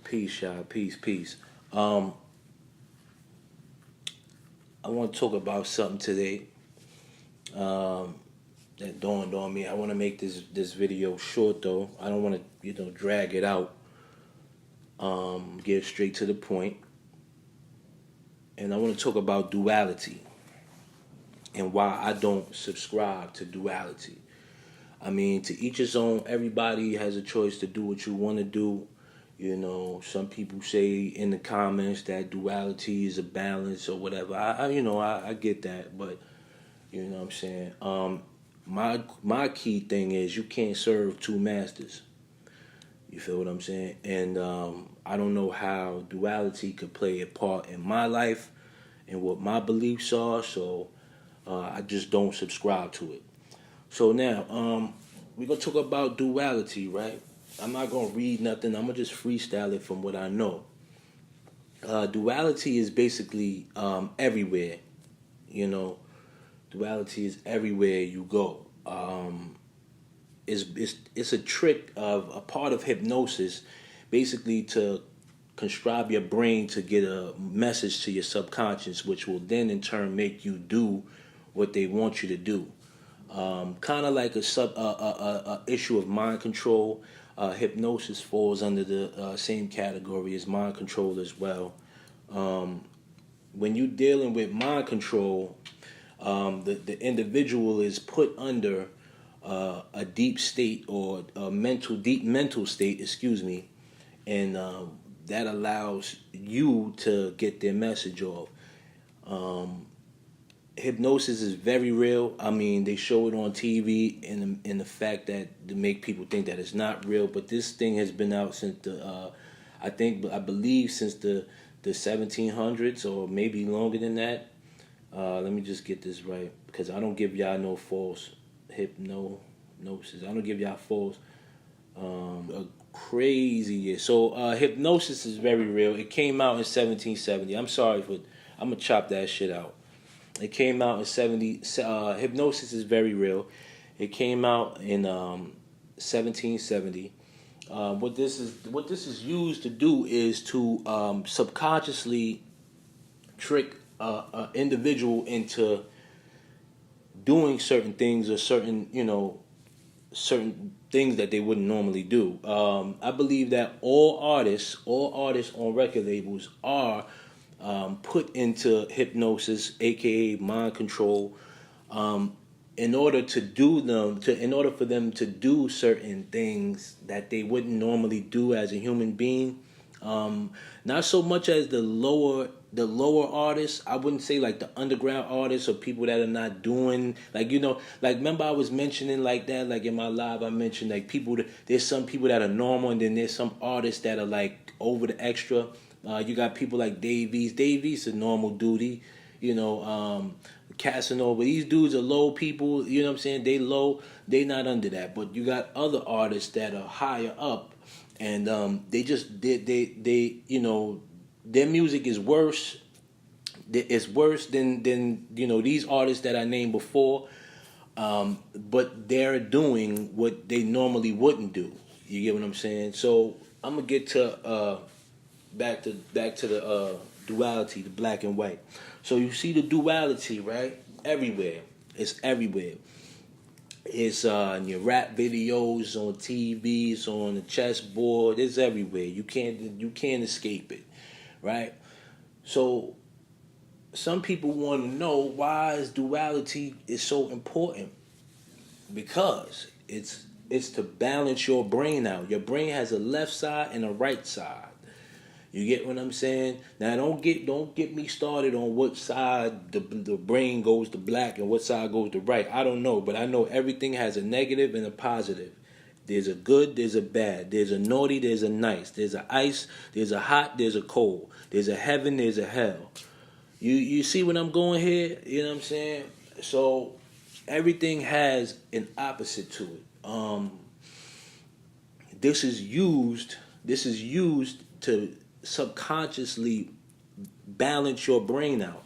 Peace, y'all. Peace. I want to talk about something today that dawned on me. I want to make this video short though. I don't want to drag it out. Get straight to the point, and I want to talk about duality and why I don't subscribe to duality. I mean, to each his own. Everybody has a choice to do what you want to do. Some people say in the comments that duality is a balance or whatever. I get that, but you know what I'm saying. My key thing is you can't serve two masters. You feel what I'm saying? And I don't know how duality could play a part in my life and what my beliefs are. So I just don't subscribe to it. So now we're gonna talk about duality, right? I'm not gonna read nothing. I'm gonna just freestyle it from what I know. Duality is basically everywhere. You know, duality is everywhere you go. It's a trick of a part of hypnosis, basically to constrive your brain to get a message to your subconscious, which will then in turn make you do what they want you to do. Kind of like a issue of mind control. Hypnosis falls under the same category as mind control as well. When you're dealing with mind control, the individual is put under a deep state or a deep mental state, excuse me, and that allows you to get their message off. Hypnosis is very real. I mean, they show it on TV, in the fact that to make people think that it's not real. But this thing has been out since I believe since the 1700s or maybe longer than that. Let me just get this right because I don't give y'all no false hypnosis. I don't give y'all false crazy year. So hypnosis is very real. It came out in 1770. I'm gonna chop that shit out. It came out in 70. Hypnosis is very real. It came out in 1770. What this is used to do is to subconsciously trick an individual into doing certain things or certain things that they wouldn't normally do. I believe that all artists on record labels are put into hypnosis, aka mind control, in order for them to do certain things that they wouldn't normally do as a human being. Not so much as the lower artists. I wouldn't say like the underground artists or people that are not doing like remember I was mentioning like that, like in my live I mentioned like there's some people that are normal and then there's some artists that are like over the extra. You got people like Davies. Davies is a normal duty, Casanova. These dudes are low people, you know what I'm saying? They low, they not under that. But you got other artists that are higher up, and they their music is worse. It's worse than these artists that I named before. But they're doing what they normally wouldn't do. You get what I'm saying? So I'm gonna get to back to the duality, the black and white. So you see the duality, right? Everywhere. It's everywhere. It's in your rap videos, on TVs, on the chessboard. It's everywhere. You can't escape it, right? So some people want to know why is duality is so important. Because it's to balance your brain out. Your brain has a left side and a right side. You get what I'm saying? Now don't get me started on what side the brain goes to black and what side goes to right. I don't know, but I know everything has a negative and a positive. There's a good, there's a bad. There's a naughty, there's a nice. There's a ice, there's a hot, there's a cold. There's a heaven, there's a hell. You see what I'm going here? You know what I'm saying? So everything has an opposite to it. This is used to subconsciously balance your brain out.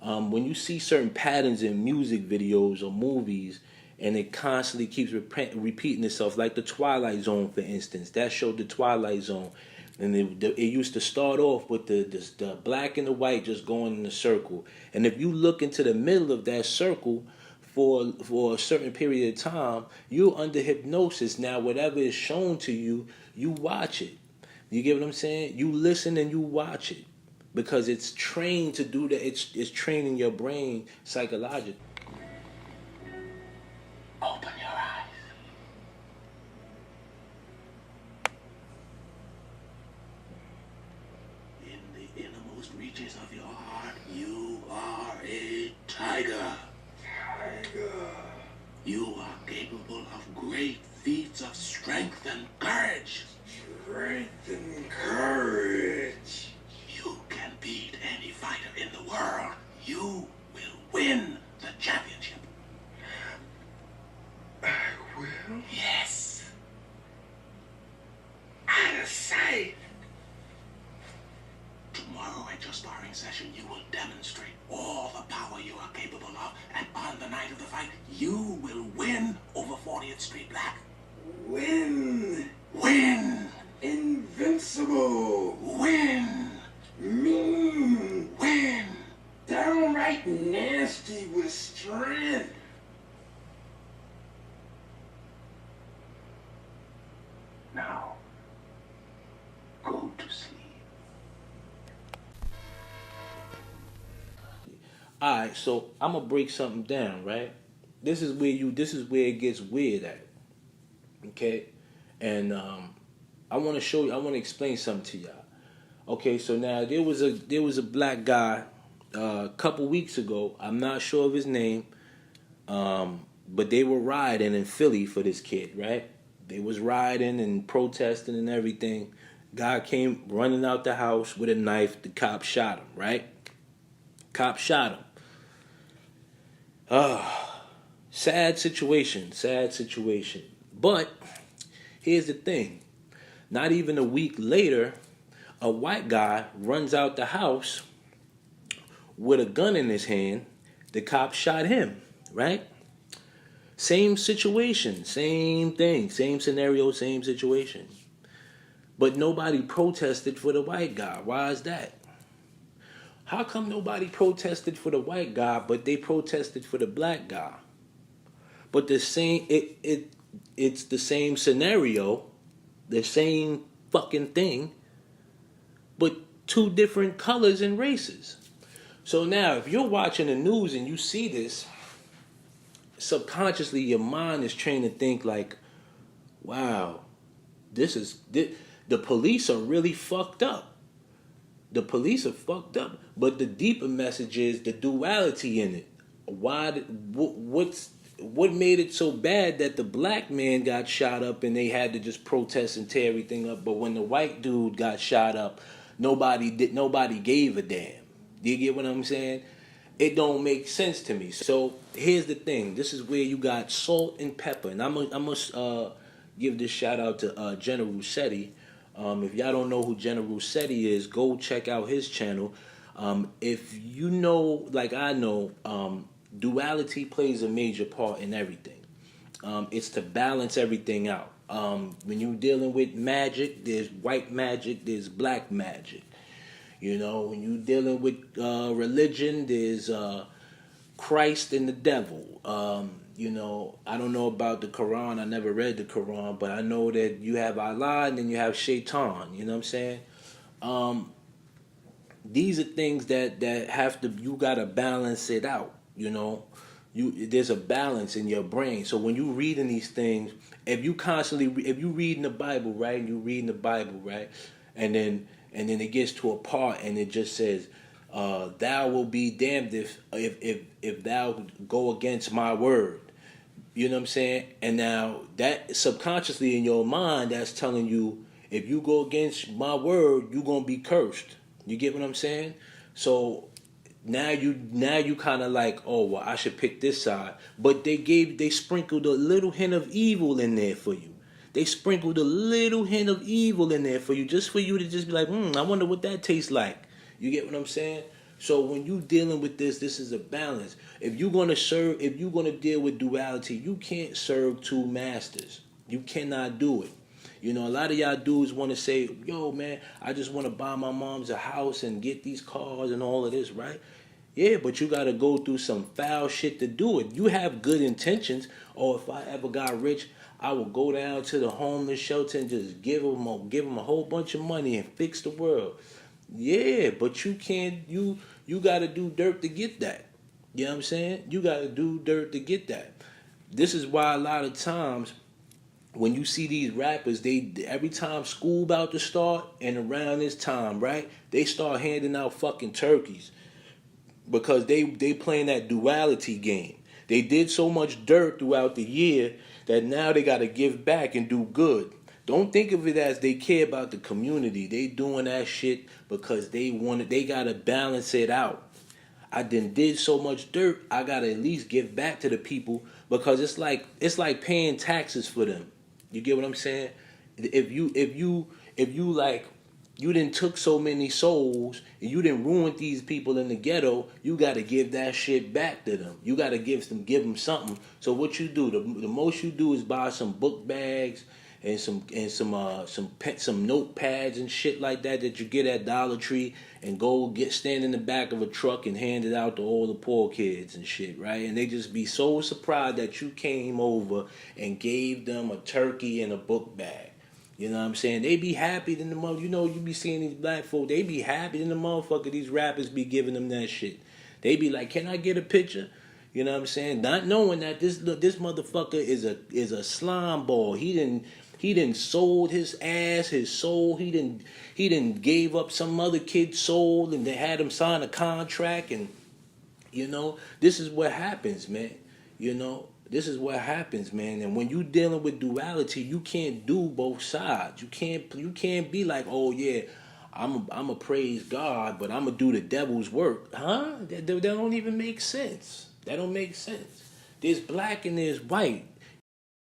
When you see certain patterns in music videos or movies and it constantly keeps repeating itself, like the Twilight Zone, for instance. That show, The Twilight Zone, And it used to start off with the black and the white just going in a circle. And if you look into the middle of that circle for a certain period of time, you're under hypnosis. Now, whatever is shown to you, you watch it. You get what I'm saying? You listen and you watch it because it's trained to do that. It's training your brain psychologically. Open your eyes. In the innermost reaches of your heart, you are a tiger. Tiger. You are capable of great feats of strength and courage. Strength and courage. You can beat any fighter in the world. You will win the championship. I will? Yes. Out of sight. Tomorrow at your sparring session, you will demonstrate all the power you are capable of, and on the night of the fight, you will win over 40th Street Black. Win! Win! Invincible! Win! Mean! Win! Downright nasty with strength! Now, go to sleep. Alright, so I'm gonna break something down, right? This is where it gets weird at. Okay? And I wanna show you, I wanna explain something to y'all. Okay, so now there was a black guy a couple weeks ago, I'm not sure of his name, but they were rioting in Philly for this kid, right? They was rioting and protesting and everything. Guy came running out the house with a knife. The cop shot him, right? Cop shot him. Sad situation. But here's the thing. Not even a week later, a white guy runs out the house with a gun in his hand. The cop shot him, right? Same situation, same thing, same scenario, same situation. But nobody protested for the white guy. Why is that? How come nobody protested for the white guy, but they protested for the black guy? But the same, it's the same scenario, the same fucking thing, but two different colors and races. So now, if you're watching the news and you see this, subconsciously your mind is trained to think like, wow, the police are really fucked up. The police are fucked up. But the deeper message is the duality in it. What made it so bad that the black man got shot up and they had to just protest and tear everything up, but when the white dude got shot up, nobody gave a damn. Do you get what I'm saying? It don't make sense to me. So here's the thing. This is where you got salt and pepper. And I must give this shout out to Jenna Russetti. If y'all don't know who Jenna Russetti is, go check out his channel. If you know, like I know, duality plays a major part in everything. It's to balance everything out. When you're dealing with magic, there's white magic, there's black magic. You know, when you're dealing with religion, there's Christ and the devil. You know, I don't know about the Quran. I never read the Quran, but I know that you have Allah and then you have Shaitan. You know what I'm saying? These are things that have to, you gotta balance it out. You know, there's a balance in your brain. So when you reading these things, if you reading the Bible, right, and then it gets to a part and it just says, thou will be damned if thou go against my word. You know what I'm saying? And now that subconsciously in your mind, that's telling you, if you go against my word, you're gonna be cursed. You get what I'm saying? So now you kind of like, oh well, I should pick this side. But they sprinkled a little hint of evil in there for you. They sprinkled a little hint of evil in there for you, just for you to just be like, I wonder what that tastes like. You get what I'm saying? So when you dealing with this is a balance. If you're gonna deal with duality, you can't serve two masters. You cannot do it. You know, a lot of y'all dudes want to say, yo, man, I just want to buy my mom's a house and get these cars and all of this, right? Yeah, but you got to go through some foul shit to do it. You have good intentions. Or if I ever got rich, I would go down to the homeless shelter and just give them a whole bunch of money and fix the world. Yeah, but you can't. You got to do dirt to get that. You know what I'm saying? You got to do dirt to get that. This is why a lot of times when you see these rappers, they every time school about to start and around this time, right? They start handing out fucking turkeys because they playing that duality game. They did so much dirt throughout the year that now they got to give back and do good. Don't think of it as they care about the community. They doing that shit because they got to balance it out. I did so much dirt, I got to at least give back to the people because it's like paying taxes for them. You get what I'm saying? If you like you didn't took so many souls and you didn't ruin these people in the ghetto, you got to give that shit back to them. You got to give them something. So what you do, the most you do is buy some book bags and some notepads and shit like that you get at Dollar Tree and go stand in the back of a truck and hand it out to all the poor kids and shit, right? And they just be so surprised that you came over and gave them a turkey and a book bag. You know what I'm saying? They be happy than the mother. You know, you be seeing these black folk. They be happy than the motherfucker. These rappers be giving them that shit. They be like, "Can I get a picture?" You know what I'm saying? Not knowing that this motherfucker is a slime ball. He didn't sold his ass, his soul. He didn't gave up some other kid's soul, and they had him sign a contract. And you know, this is what happens, man. You know. This is what happens, man. And when you dealing with duality, you can't do both sides. You can't be like, oh yeah, I'm a praise God, but I'm gonna do the devil's work, huh? That don't even make sense. That don't make sense. There's black and there's white.